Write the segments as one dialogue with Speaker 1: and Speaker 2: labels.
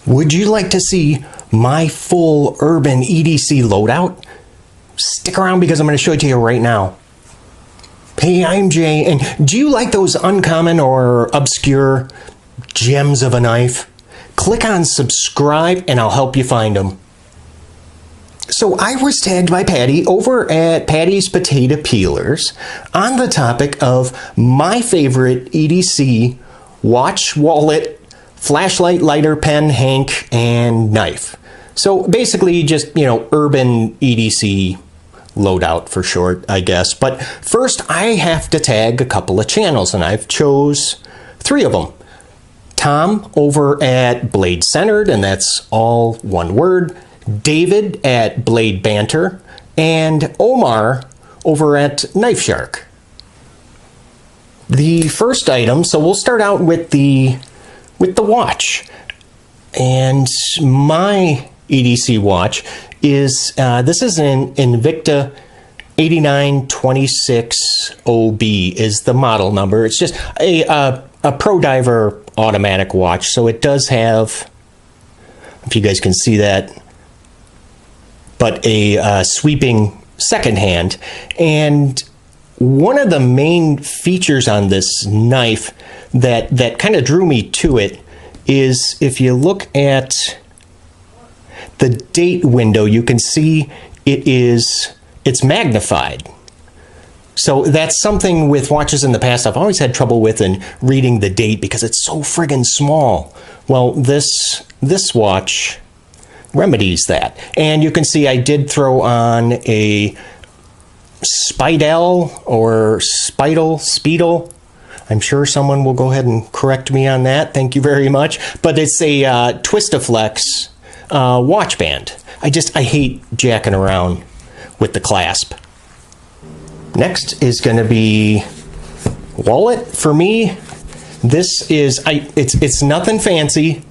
Speaker 1: Would you like to see my full urban EDC loadout? Stick around because I'm going to show it to you right now. Hey, I'm Jay, and do you like those uncommon or obscure gems of a knife? Click on subscribe and I'll help you find them. So I was tagged by Patty over at Patty's Potato Peelers on the topic of my favorite EDC watch, wallet, flashlight, lighter, pen, hank, and knife. So basically just, urban EDC loadout for short, I guess. But first I have to tag a couple of channels, and I've chose 3 of them. Tom over at Bladecentered, and that's all one word. David at Blade Banter, and Omar over at Knife Shark. The first item, so we'll start out with the watch. And my EDC watch is, this is an Invicta 8926 OB is the model number. It's just a Pro Diver automatic watch. So it does have, if you guys can see that, but a sweeping second hand. And one of the main features on this knife that kind of drew me to it is if you look at the date window, you can see it's magnified. So that's something with watches in the past I've always had trouble with in reading the date because it's so friggin' small. Well, this watch remedies that. And you can see I did throw on a Speedle. I'm sure someone will go ahead and correct me on that. Thank you very much. But it's a Twistaflex watch band. I hate jacking around with the clasp. Next is going to be wallet. For me, this is it's nothing fancy,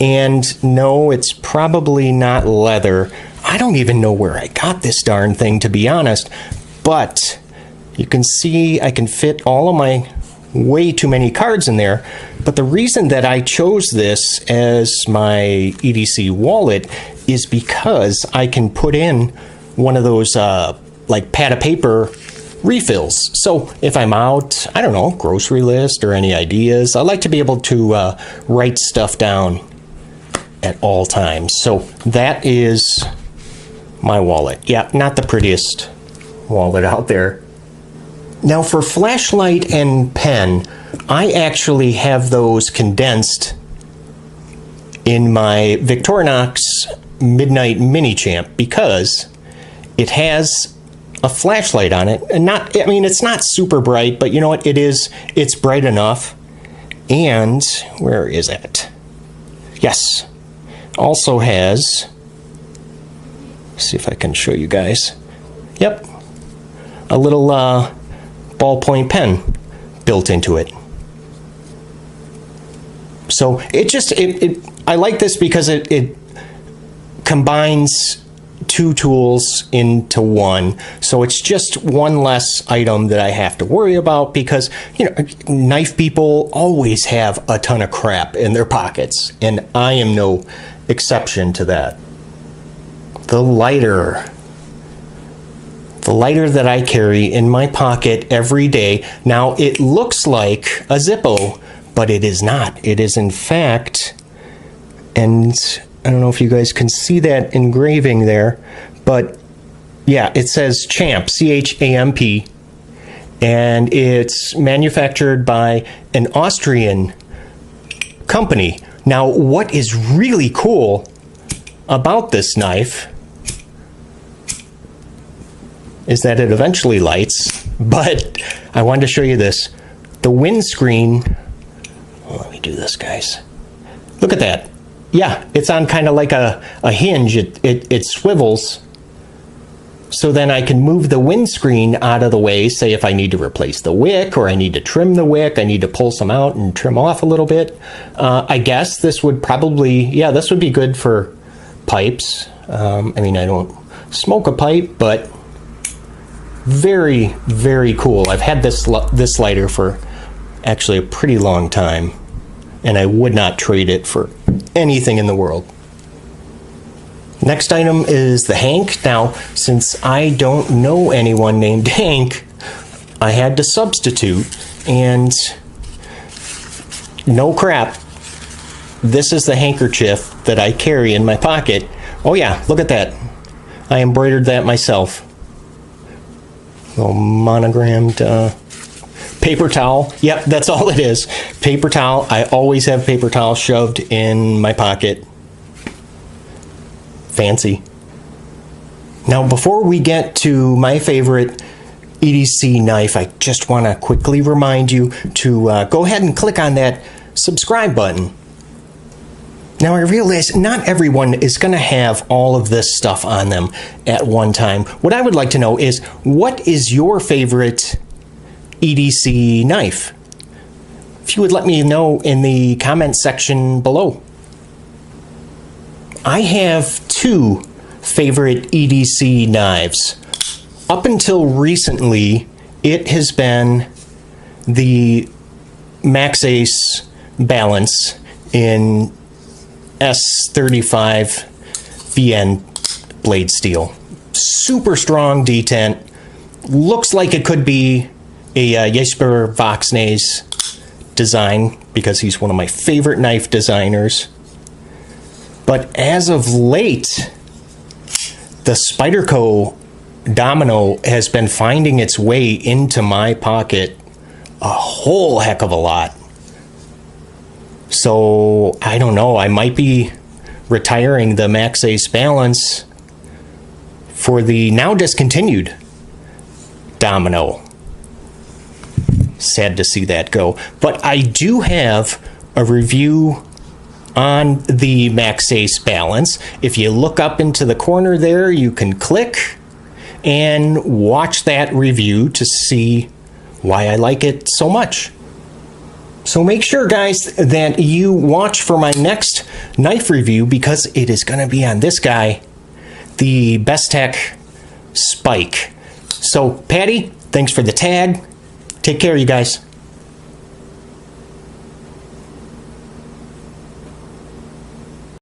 Speaker 1: and no, it's probably not leather. I don't even know where I got this darn thing, to be honest, but you can see I can fit all of my way too many cards in there. But the reason that I chose this as my EDC wallet is because I can put in one of those like pad of paper refills. So if I'm out, I don't know, grocery list or any ideas, I like to be able to write stuff down at all times. So that is my wallet. Yeah, not the prettiest wallet out there. Now for flashlight and pen, I actually have those condensed in my Victorinox Midnite Mini Champ because it has a flashlight on it, and it's not super bright, but you know what, it's bright enough. And where is it? Yes, also has, see if I can show you guys. Yep, a little ballpoint pen built into it. So I like this because it combines 2 tools into one. So it's just one less item that I have to worry about because, knife people always have a ton of crap in their pockets, and I am no exception to that. The lighter that I carry in my pocket every day. Now, it looks like a Zippo, but it is not. It is, in fact, and I don't know if you guys can see that engraving there, but yeah, it says Champ, C-H-A-M-P, and it's manufactured by an Austrian company. Now, what is really cool about this knife is that it eventually lights, but I wanted to show you this. The windscreen, let me do this, guys. Look at that. Yeah, it's on kind of like a hinge. It swivels, so then I can move the windscreen out of the way, say if I need to replace the wick or I need to trim the wick, I need to pull some out and trim off a little bit. I guess this would probably, yeah, this would be good for pipes. I don't smoke a pipe, but very, very cool. I've had this lighter for actually a pretty long time, and I would not trade it for anything in the world. Next item is the Hank. Now, since I don't know anyone named Hank, I had to substitute, and no crap, this is the handkerchief that I carry in my pocket. Oh yeah, look at that. I embroidered that myself. Little monogrammed paper towel. Yep, that's all it is. Paper towel. I always have paper towel shoved in my pocket. Fancy. Now, before we get to my favorite EDC knife, I just want to quickly remind you to go ahead and click on that subscribe button. Now, I realize not everyone is going to have all of this stuff on them at one time. What I would like to know is, what is your favorite EDC knife? If you would let me know in the comment section below. I have two favorite EDC knives. Up until recently, it has been the Maxace Balance in S35 VN blade steel. Super strong detent. Looks like it could be a Jesper Voxnay's design, because he's one of my favorite knife designers. But as of late, the Spyderco Domino has been finding its way into my pocket a whole heck of a lot. So, I don't know, I might be retiring the Maxace Balance for the now discontinued Domino. Sad to see that go. But I do have a review on the Maxace Balance. If you look up into the corner there, you can click and watch that review to see why I like it so much. So make sure, guys, that you watch for my next knife review, because it is going to be on this guy, the Bestech Spike. So, Patty, thanks for the tag. Take care, you guys.